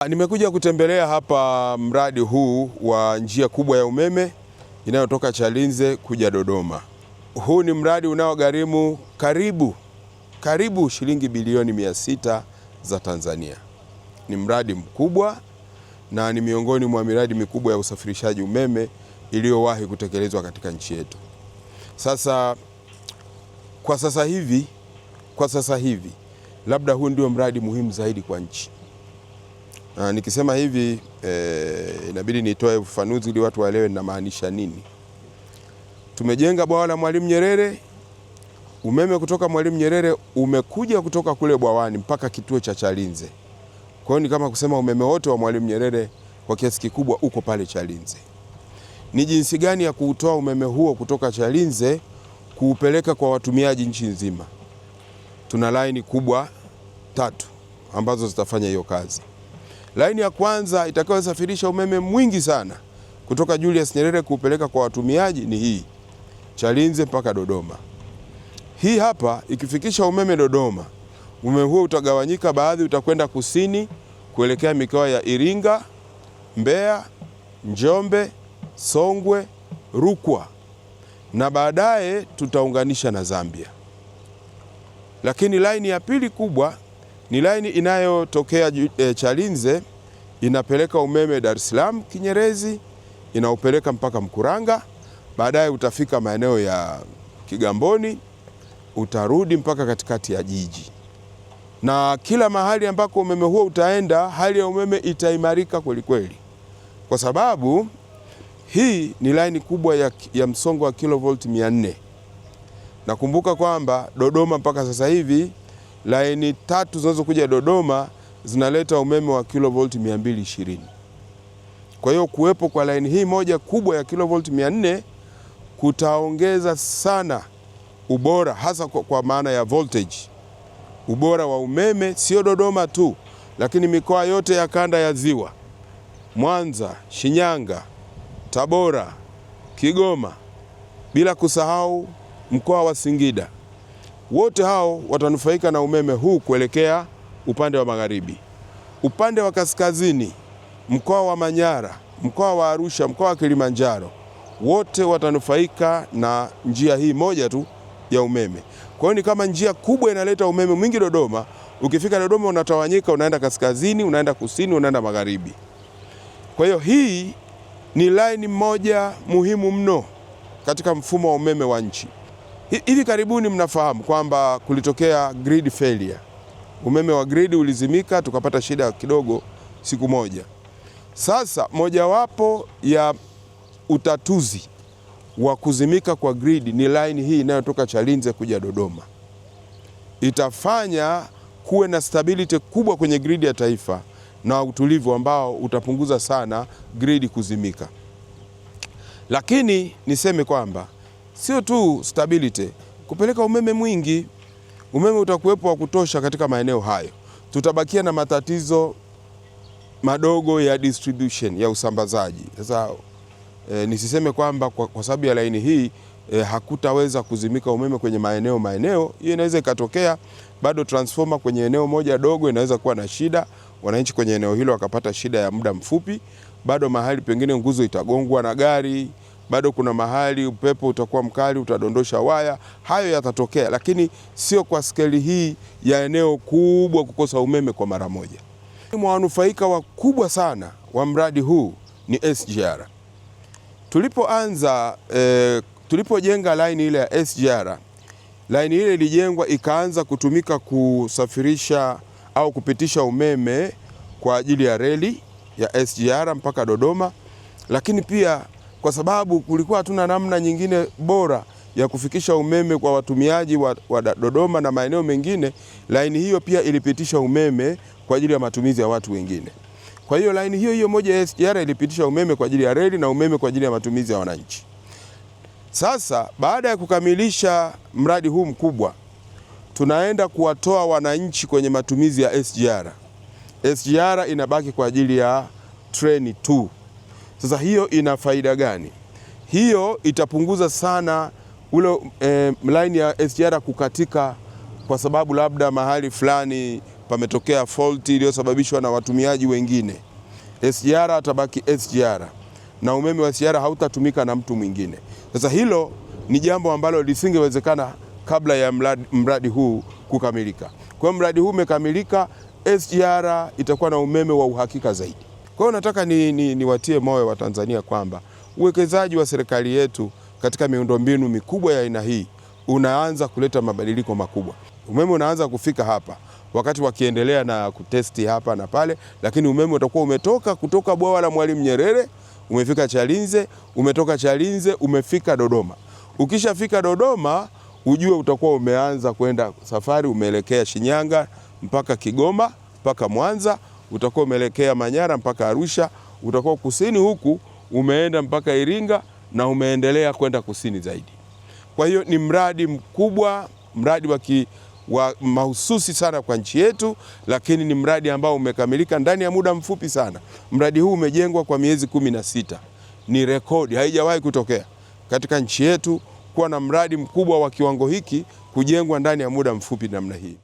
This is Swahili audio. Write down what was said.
Nimekuja kutembelea hapa mradi huu wa njia kubwa ya umeme inayotoka Chalinze kuja Dodoma. Huu ni mradi unaogharimu karibu shilingi bilioni 600 za Tanzania. Ni mradi mkubwa na ni miongoni mwa miradi mikubwa ya usafirishaji umeme iliyowahi kutekelezwa katika nchi yetu. Kwa sasa hivi labda huu ndio mradi muhimu zaidi kwa nchi. Nikisema hivi inabidi nitoe ufafanuzi ili watu waelewe ninamaanisha nini. Tumejenga bwawa la Mwalimu Nyerere. Umeme kutoka Mwalimu Nyerere umekuja kutoka kule bwawani mpaka kituo cha Chalinze. Kwa hiyo ni kama kusema umeme wote wa Mwalimu Nyerere kwa kiasi kikubwa uko pale Chalinze. Ni jinsi gani ya kuutoa umeme huo kutoka Chalinze kuupeleka kwa watumiaji nchi nzima? Tuna laini kubwa 3 ambazo zitafanya hiyo kazi. Laini ya kwanza itakayosafirisha umeme mwingi sana kutoka Julius Nyerere kuupeleka kwa watumiaji ni hii Chalinze mpaka Dodoma. Hii hapa ikifikisha umeme Dodoma, umeme huo utagawanyika, baadhi utakwenda kusini kuelekea mikoa ya Iringa, Mbeya, Njombe, Songwe, Rukwa na baadaye tutaunganisha na Zambia. Lakini laini ya pili kubwa ni laini inayotokea Chalinze, inapeleka umeme Dar es Salaam Kinyerezi, inaupeleka mpaka Mkuranga, baadaye utafika maeneo ya Kigamboni, utarudi mpaka katikati ya jiji. Na kila mahali ambako umeme huo utaenda, hali ya umeme itaimarika kweli kweli, kwa sababu hii ni laini kubwa ya msongo wa kilovolt 400. Nakumbuka kwamba Dodoma mpaka sasa hivi laini 3 zinazokuja Dodoma zinaleta umeme wa kilovolt 220. Kwa hiyo kuwepo kwa laini hii moja kubwa ya kilovolt 400 kutaongeza sana ubora, hasa kwa maana ya voltage. Ubora wa umeme sio Dodoma tu, lakini mikoa yote ya kanda ya Ziwa, Mwanza, Shinyanga, Tabora, Kigoma, bila kusahau mkoa wa Singida. Wote hao watanufaika na umeme huu kuelekea upande wa magharibi. Upande wa kaskazini, mkoa wa Manyara, mkoa wa Arusha, mkoa wa Kilimanjaro, wote watanufaika na njia hii moja tu ya umeme. Kwa hiyo ni kama njia kubwa inaleta umeme mwingi Dodoma. Ukifika Dodoma unatawanyika, unaenda kaskazini, unaenda kusini, unaenda magharibi. Kwa hiyo hii ni line moja muhimu mno katika mfumo wa umeme wa nchi. Hivi karibuni mnafahamu kwamba kulitokea grid failure. Umeme wa grid ulizimika, tukapata shida kidogo siku moja. Sasa mojawapo ya utatuzi wa kuzimika kwa grid ni line hii inayotoka Chalinze kuja Dodoma. Itafanya kuwe na stability kubwa kwenye grid ya taifa na utulivu ambao utapunguza sana grid kuzimika. Lakini niseme kwamba sio tu stability, kupeleka umeme mwingi. Umeme utakuwepo wa kutosha katika maeneo hayo. Tutabakia na matatizo madogo ya distribution, ya usambazaji. Sasa nisiseme kwamba kwa sababu ya laini hii hakutaweza kuzimika umeme kwenye maeneo. Hiyo inaweza ikatokea, bado transformer kwenye eneo moja dogo inaweza kuwa na shida, wananchi kwenye eneo hilo wakapata shida ya muda mfupi. Bado mahali pengine nguzo itagongwa na gari, bado kuna mahali upepo utakuwa mkali utadondosha waya. Hayo yatatokea, lakini sio kwa skeli hii ya eneo kubwa kukosa umeme kwa mara moja. Wanufaika wakubwa sana wa mradi huu ni SGR. Tulipojenga line ile ya SGR, line ile ilijengwa ikaanza kutumika kusafirisha au kupitisha umeme kwa ajili ya reli ya SGR mpaka Dodoma, lakini pia kwa sababu kulikuwa hatuna namna nyingine bora ya kufikisha umeme kwa watumiaji wa Dodoma na maeneo mengine, line hiyo pia ilipitisha umeme kwa ajili ya matumizi ya watu wengine. Kwa hiyo line hiyo moja ya SGR ilipitisha umeme kwa ajili ya reli na umeme kwa ajili ya matumizi ya wananchi. Sasa baada ya kukamilisha mradi huu mkubwa, tunaenda kuwatoa wananchi kwenye matumizi ya SGR. SGR inabaki kwa ajili ya treni tu. Sasa hiyo ina faida gani? Hiyo itapunguza sana ule line ya SGR kukatika kwa sababu labda mahali fulani pametokea fault iliyosababishwa na watumiaji wengine, SGR atabaki SGR na umeme wa SGR hautatumika na mtu mwingine. Sasa hilo ni jambo ambalo lisingewezekana kabla ya mradi huu kukamilika. Kwa hiyo mradi huu umekamilika, SGR itakuwa na umeme wa uhakika zaidi. Kwa hiyo nataka niwatie moyo wa Tanzania kwamba uwekezaji wa serikali yetu katika miundombinu mikubwa ya aina hii unaanza kuleta mabadiliko makubwa. Umeme unaanza kufika hapa wakati wakiendelea na kutesti hapa na pale, lakini umeme utakuwa umetoka kutoka bwawa la Mwalimu Nyerere, umefika Chalinze, umetoka Chalinze, umefika Dodoma. Ukishafika Dodoma, ujue utakuwa umeanza kwenda safari, umeelekea Shinyanga mpaka Kigoma, mpaka Mwanza, utakuwa umeelekea Manyara mpaka Arusha, utakuwa kusini huku umeenda mpaka Iringa na umeendelea kwenda kusini zaidi. Kwa hiyo ni mradi mkubwa, mradi wa mahususi sana kwa nchi yetu, lakini ni mradi ambao umekamilika ndani ya muda mfupi sana. Mradi huu umejengwa kwa miezi 16. Ni rekodi, haijawahi kutokea katika nchi yetu kuwa na mradi mkubwa wa kiwango hiki kujengwa ndani ya muda mfupi namna hii.